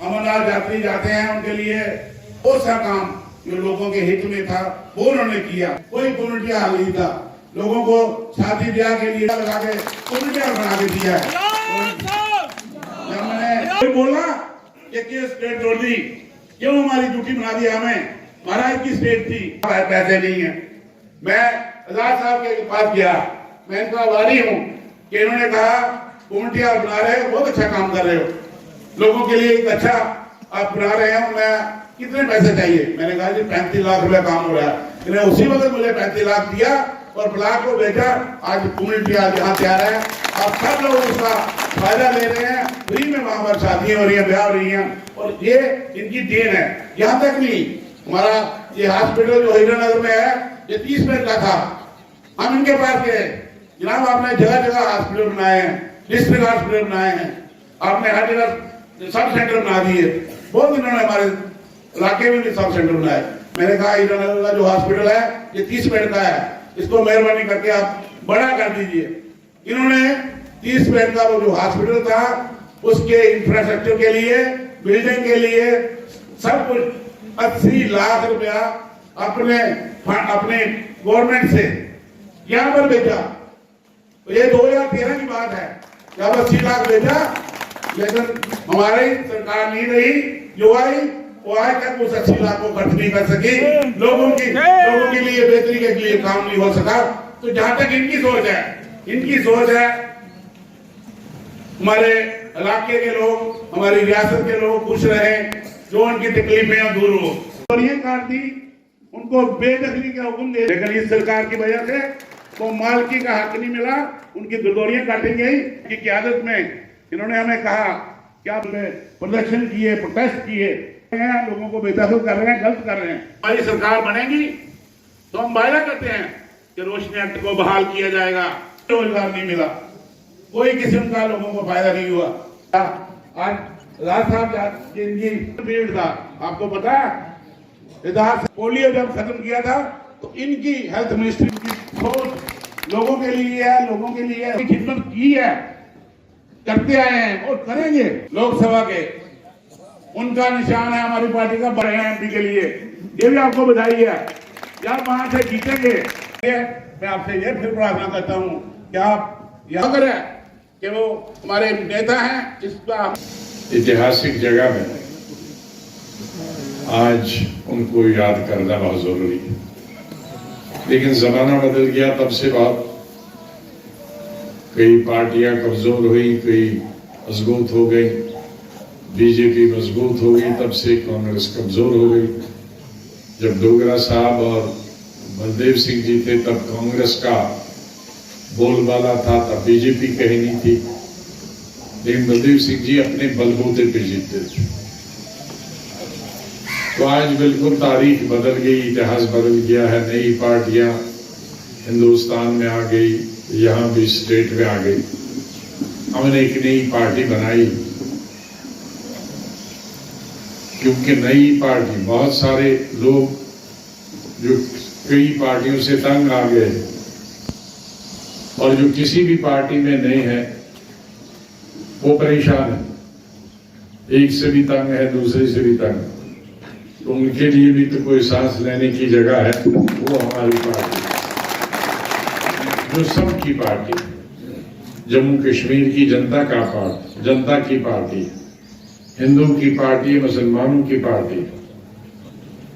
अमरनाथ यात्री जाते हैं उनके लिए बहुत सा काम जो लोगों के हित में था वो उन्होंने किया। कोई कम्युनिटी हाल नहीं था, लोगों को शादी ब्याह के लिए लगा के कम्युनिटी हाल बना के दिया है। जब मैंने कोई बोला कि क्यों स्टेट तोड़ दी, क्यों हमारी ड्यूटी बना दी हमें, महाराज की स्टेट थी, पैसे नहीं है। मैं आजाद साहब के पास गया, मैं इनका वारी हूँ कि इन्होंने कहा कम्युनिटी हाल बना रहे हो, बहुत अच्छा काम कर रहे हो, लोगों के लिए एक अच्छा आप बना रहे हो, मैं कितने पैसे चाहिए? मैंने कहा जी 35 लाख रुपया काम हो रहा है। इन्हें उसी वक्त मुझे 35 लाख दिया और ब्लॉक को भेजा। आज कम्युनिटी आज यहाँ तैयार है, आप सब लोग उसका फायदा ले रहे हैं, फ्री में वहां पर शादियां हो रही है, ब्याह हो रही हैं और ये इनकी देन है। यहाँ तक नहीं, हमारा ये हॉस्पिटल जो हीरानगर में है ये 30 बेड का था, हम इनके पास गए, जनाब आपने जगह जगह हॉस्पिटल बनाए हैं, डिस्ट्रिक्ट हॉस्पिटल बनाए हैं, आपने हर जगह सब सेंटर बना दिए, बहुत इन्होंने हमारे इलाके में भी सब सेंटर बनाए। मैंने कहा हीरानगर का जो हॉस्पिटल है ये 30 बेड का है, इसको मेहरबानी करके आप बड़ा कर दीजिए। इन्होंने 30 बेड का वो जो हॉस्पिटल था उसके इंफ्रास्ट्रक्चर के लिए, बिल्डिंग के लिए सब कुछ 80 लाख रुपया अपने गवर्नमेंट से यहाँ पर भेजा। तो ये 2013 की बात है, जब 80 लाख भेजा, लेकिन हमारी सरकार नहीं रही, जो आई वो आज तक उस 80 लाख को खर्च नहीं कर सकी, लोगों के लिए बेहतरी के लिए काम नहीं हो सका। तो जहां तक इनकी सोच है हमारे इलाके के लोग, हमारी रियासत के लोग खुश रहे, जो उनकी तकलीफें दूर हो। और ये काट दी, उनको बेदखली का हुक्म दे, लेकिन इस सरकार की वजह से तो मालकी का हक नहीं मिला, उनकी गिरदौरियां काटेंगे की क्यादत में इन्होंने हमें कहा क्या प्रदर्शन किए, प्रोटेस्ट किए, लोगों को बेदखल कर रहे हैं, गलत कर रहे हैं। हमारी सरकार बनेगी तो हम वायदा करते हैं कि रोशनी एक्ट को बहाल किया जाएगा। रोजगार नहीं मिला, कोई किस्म का लोगों को फायदा नहीं हुआ। आज राज साहब जिनकी पीरियड था, आपको पता है पोलियो जब खत्म किया था तो इनकी हेल्थ मिनिस्ट्री की सोच लोगों के लिए है, लोगों के लिए खिदमत की है, करते आए हैं और करेंगे। लोकसभा के उनका निशान है हमारी पार्टी का, बड़े एमपी के लिए, ये भी आपको बधाई है यार, वहां से जीतेंगे। मैं आपसे ये फिर प्रार्थना करता हूँ कि आप याद करें कि वो हमारे नेता हैं, इसका ऐतिहासिक जगह में आज उनको याद करना बहुत जरूरी है। लेकिन जमाना बदल गया, तब से बात, कई पार्टियां कमजोर हुई, कई मजबूत हो गई, बीजेपी मजबूत हो गई, तब से कांग्रेस कमजोर हो गई। जब डोगरा साहब और बलदेव सिंह जी थे तब कांग्रेस का बोलबाला था, तब बीजेपी कहीं नहीं थी, लेकिन बलदेव सिंह जी अपने बलबूते पे जीतते थे। तो आज बिल्कुल तारीख बदल गई, इतिहास बदल गया है, नई पार्टियां हिंदुस्तान में आ गई, यहाँ भी स्टेट में आ गई। हमने एक नई पार्टी बनाई, क्योंकि नई पार्टी, बहुत सारे लोग जो कई पार्टियों से तंग आ गए और जो किसी भी पार्टी में नहीं है वो परेशान है, एक से भी तंग है, दूसरे से भी तंग, तो उनके लिए भी तो कोई सांस लेने की जगह है, वो हमारी पार्टी, जो सबकी पार्टी, जम्मू कश्मीर की जनता का पार्टी, जनता की पार्टी, हिंदू की पार्टी है, मुसलमानों की पार्टी है,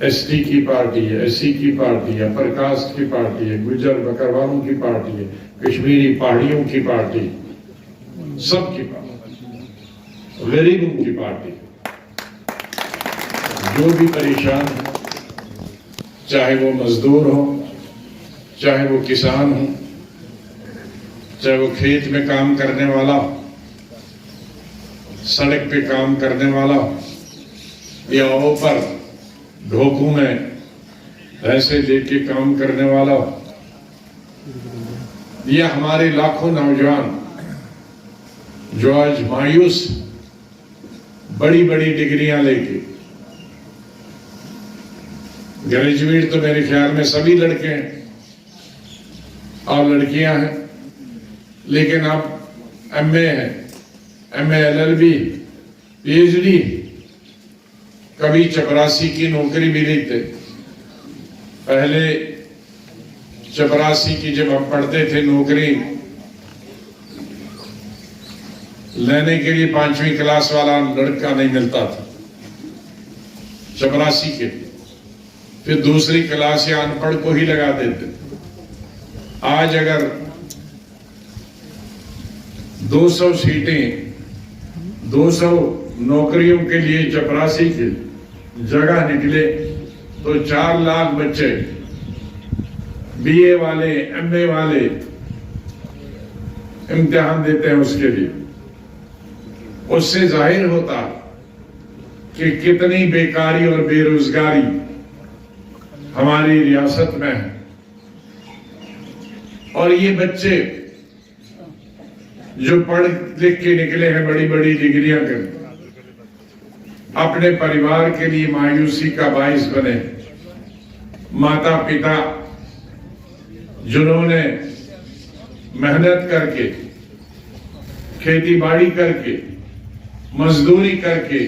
एसटी की पार्टी है, एससी की पार्टी है, अपर कास्ट की पार्टी है, गुजर बकरवालों की पार्टी है, कश्मीरी पहाड़ियों की पार्टी, सबकी पार्टी, गरीबों की पार्टी, जो भी परेशान हो, चाहे वो मजदूर हो, चाहे वो किसान हो, चाहे वो खेत में काम करने वाला हो, सड़क पे काम करने वाला हो, या ऊपर ढोकू में पैसे लेके काम करने वाला हो, या हमारे लाखों नौजवान जो आज मायूस बड़ी बड़ी डिग्रियां लेके, ग्रेजुएट तो मेरे ख्याल में सभी लड़के हैं और लड़कियां हैं, लेकिन अब एमए है, एमए एलएलबी पीएचडी, कभी चपरासी की नौकरी मिली थी। पहले चपरासी की जब हम पढ़ते थे नौकरी लेने के लिए 5वीं क्लास वाला लड़का नहीं मिलता था चपरासी के, फिर दूसरी क्लास या अनपढ़ को ही लगा देते। आज अगर 200 सीटें 200 नौकरियों के लिए चपरासी की जगह निकले तो 4 लाख बच्चे बीए वाले एमए वाले इम्तिहान देते हैं उसके लिए। उससे जाहिर होता कि कितनी बेकारी और बेरोजगारी हमारी रियासत में है। और ये बच्चे जो पढ़ लिख के निकले हैं बड़ी बड़ी डिग्रियां कर, अपने परिवार के लिए मायूसी का बाइस बने। माता पिता जिन्होंने मेहनत करके खेती बाड़ी करके मजदूरी करके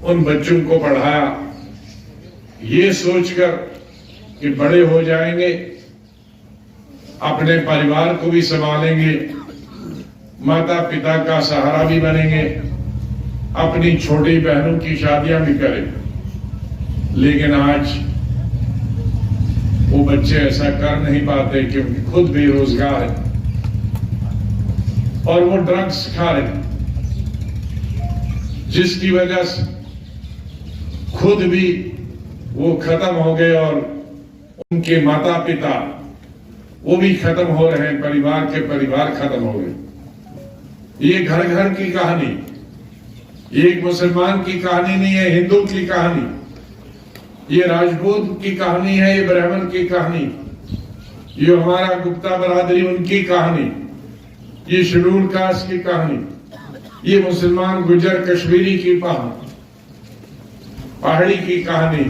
उन बच्चों को पढ़ाया, ये सोचकर कि बड़े हो जाएंगे अपने परिवार को भी संभालेंगे, माता पिता का सहारा भी बनेंगे, अपनी छोटी बहनों की शादियां भी करें। लेकिन आज वो बच्चे ऐसा कर नहीं पाते क्योंकि खुद बेरोजगार है और वो ड्रग्स खा रहे हैं, जिसकी वजह से खुद भी वो खत्म हो गए और उनके माता पिता वो भी खत्म हो रहे हैं, परिवार के परिवार खत्म हो गए। ये घर घर की कहानी, ये एक मुसलमान की कहानी नहीं है, हिंदू की कहानी, ये राजपूत की कहानी है, ये ब्राह्मण की कहानी, ये हमारा गुप्ता बरादरी उनकी कहानी, ये शेड्यूल कास्ट की कहानी, ये मुसलमान गुजर कश्मीरी की कहानी, पहाड़ी की कहानी,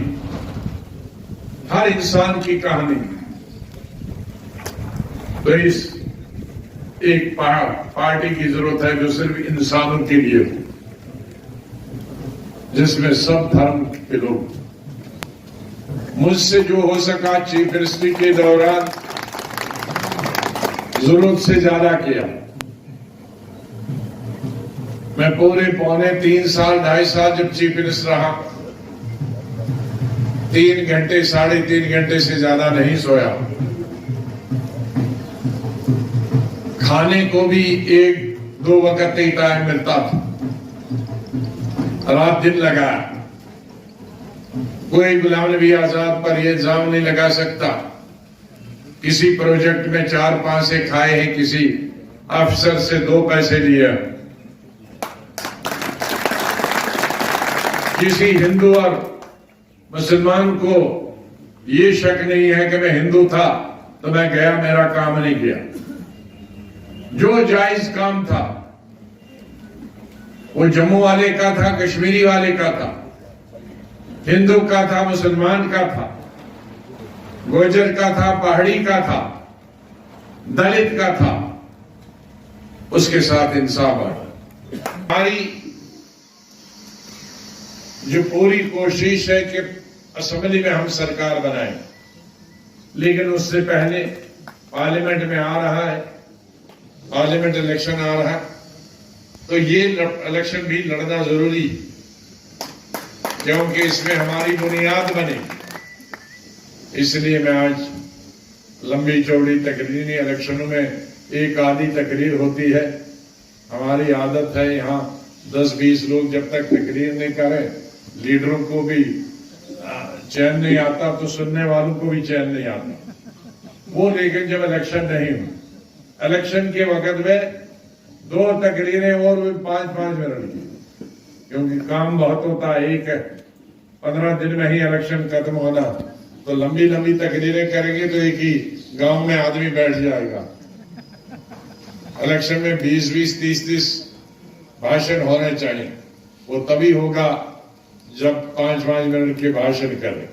हर इंसान की कहानी। तो इस एक पार्टी की जरूरत है जो सिर्फ इंसानों के लिए हो, जिसमें सब धर्म के लोग। मुझसे जो हो सका चीफ मिनिस्ट्री के दौरान जरूरत से ज्यादा किया। मैं पूरे पौने 3 साल 2.5 साल जब चीफ मिनिस्टर रहा, 3 घंटे 3.5 घंटे से ज्यादा नहीं सोया। खाने को भी 1-2 वक्त ही टाइम मिलता था, रात दिन लगा। कोई गुलाम नबी आजाद पर यह इल्जाम नहीं लगा सकता किसी प्रोजेक्ट में 4-5 से खाए हैं, किसी अफसर से 2 पैसे लिए। किसी हिंदू और मुसलमान को ये शक नहीं है कि मैं हिंदू था तो मैं गया, मेरा काम नहीं किया। जो जायज काम था वो जम्मू वाले का था, कश्मीरी वाले का था, हिंदू का था, मुसलमान का था, गुर्जर का था, पहाड़ी का था, दलित का था, उसके साथ इंसाफ आया। हमारी जो पूरी कोशिश है कि असेंबली में हम सरकार बनाएं, लेकिन उससे पहले पार्लियामेंट में आ रहा है, पार्लियामेंट इलेक्शन आ रहा है, तो ये इलेक्शन भी लड़ना जरूरी है क्योंकि इसमें हमारी बुनियाद बने। इसलिए मैं आज लंबी चौड़ी तकरीर नहीं, इलेक्शनों में एक आधी तकरीर होती है। हमारी आदत है यहाँ 10-20 लोग जब तक तकरीर नहीं करें, लीडरों को भी चैन नहीं आता तो सुनने वालों को भी चैन नहीं आता वो। लेकिन जब इलेक्शन नहीं हो, इलेक्शन के वक्त में 2 तकरीरें और 5-5 मिनट की, क्योंकि काम बहुत होता है। 15 दिन में ही इलेक्शन खत्म होना, तो लंबी लंबी तकरीरें करेंगे तो एक ही गांव में आदमी बैठ जाएगा। इलेक्शन में 20-20, 30-30 भाषण होने चाहिए। वो तभी होगा जब 5-5 मिनट के भाषण करें।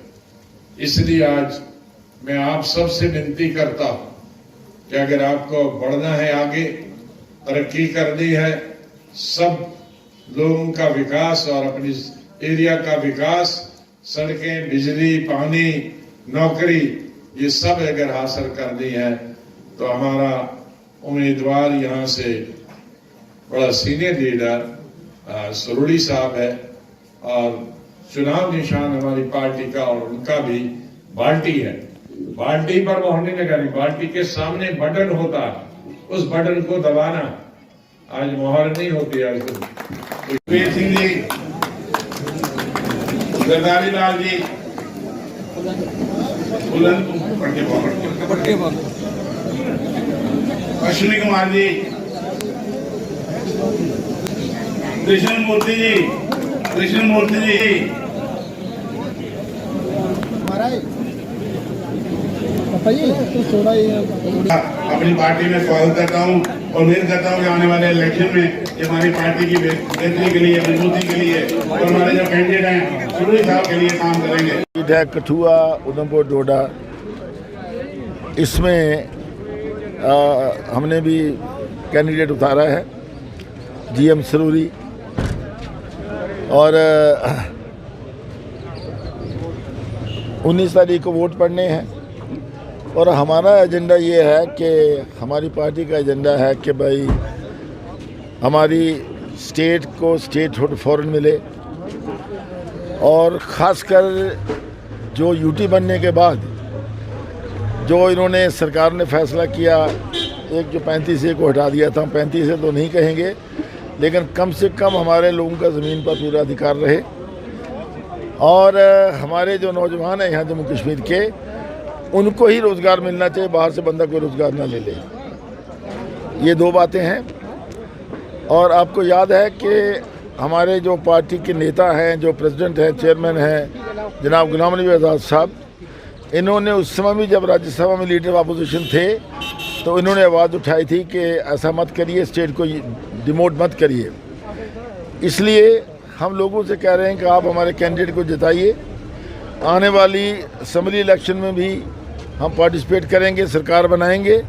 इसलिए आज मैं आप सबसे विनती करता हूं कि अगर आपको बढ़ना है, आगे तरक्की करनी है, सब लोगों का विकास और अपनी एरिया का विकास, सड़कें, बिजली, पानी, नौकरी, ये सब अगर हासिल करनी है तो हमारा उम्मीदवार यहाँ से बड़ा सीनियर लीडर सरोड़ी साहब है और चुनाव निशान हमारी पार्टी का और उनका भी बाल्टी है। बाल्टी पर मोहर नहीं लगानी, बाल्टी के सामने बटन होता है, उस बटन को दबाना। आज मोहर नहीं होती आज वीर सिंह जी, जरदारी लाल जी, अश्विनी कुमार जी, कृष्ण मूर्ति जी, कृष्ण मूर्ति जी, अपनी पार्टी में स्वागत करता हूं और उम्मीद करता हूं कि आने वाले इलेक्शन में ये हमारी पार्टी की बेहतरी के लिए, मजबूती के लिए और हमारे जो कैंडिडेट हैं सरोड़ी साहब के लिए काम करेंगे। कठुआ, उधमपुर, डोडा, इसमें हमने भी कैंडिडेट उतारा है जीएम सरोड़ी और 19 तारीख को वोट पड़ने हैं और हमारा एजेंडा ये है कि हमारी पार्टी का एजेंडा है कि भाई हमारी स्टेट को स्टेटहुड फौरन मिले और ख़ासकर जो यूटी बनने के बाद जो इन्होंने सरकार ने फैसला किया, एक जो 35A को हटा दिया था, 35A तो नहीं कहेंगे लेकिन कम से कम हमारे लोगों का ज़मीन पर पूरा अधिकार रहे और हमारे जो नौजवान हैं यहाँ जम्मू कश्मीर के, उनको ही रोज़गार मिलना चाहिए, बाहर से बंदा कोई रोज़गार ना ले ले। ये दो बातें हैं। और आपको याद है कि हमारे जो पार्टी के नेता हैं, जो प्रेसिडेंट हैं, चेयरमैन हैं, जनाब गुलाम नबी आज़ाद साहब, इन्होंने उस समय भी जब राज्यसभा में लीडर ऑफ अपोजिशन थे तो इन्होंने आवाज़ उठाई थी कि ऐसा मत करिए, स्टेट को डिमोट मत करिए। इसलिए हम लोगों से कह रहे हैं कि आप हमारे कैंडिडेट को जिताइए। आने वाली असेंबली इलेक्शन में भी हम पार्टिसिपेट करेंगे, सरकार बनाएंगे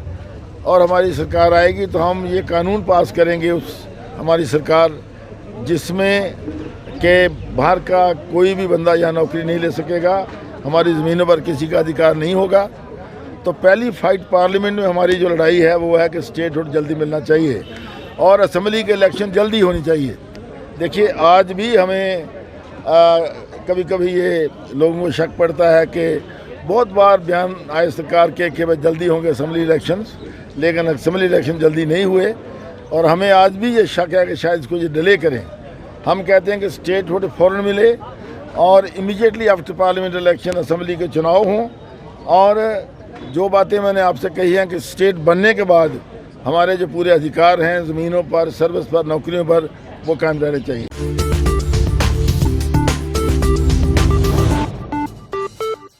और हमारी सरकार आएगी तो हम ये कानून पास करेंगे, उस हमारी सरकार जिसमें कि बाहर का कोई भी बंदा यहाँ नौकरी नहीं ले सकेगा, हमारी ज़मीनों पर किसी का अधिकार नहीं होगा। तो पहली फाइट पार्लियामेंट में हमारी जो लड़ाई है वो है कि स्टेटहुड जल्दी मिलना चाहिए और असेंबली के इलेक्शन जल्दी होनी चाहिए। देखिए, आज भी हमें कभी कभी ये लोगों को शक पड़ता है कि बहुत बार बयान आए सरकार के कि भाई जल्दी होंगे असेंबली इलेक्शंस, लेकिन असेंबली इलेक्शन जल्दी नहीं हुए और हमें आज भी ये शक है कि शायद इसको ये डिले करें। हम कहते हैं कि स्टेटहुड फ़ौरन मिले और immediately after parliament election assembly के चुनाव हों और जो बातें मैंने आपसे कही हैं कि स्टेट बनने के बाद हमारे जो पूरे अधिकार हैं ज़मीनों पर, सर्विस पर, नौकरियों पर, वो कायम रहने चाहिए।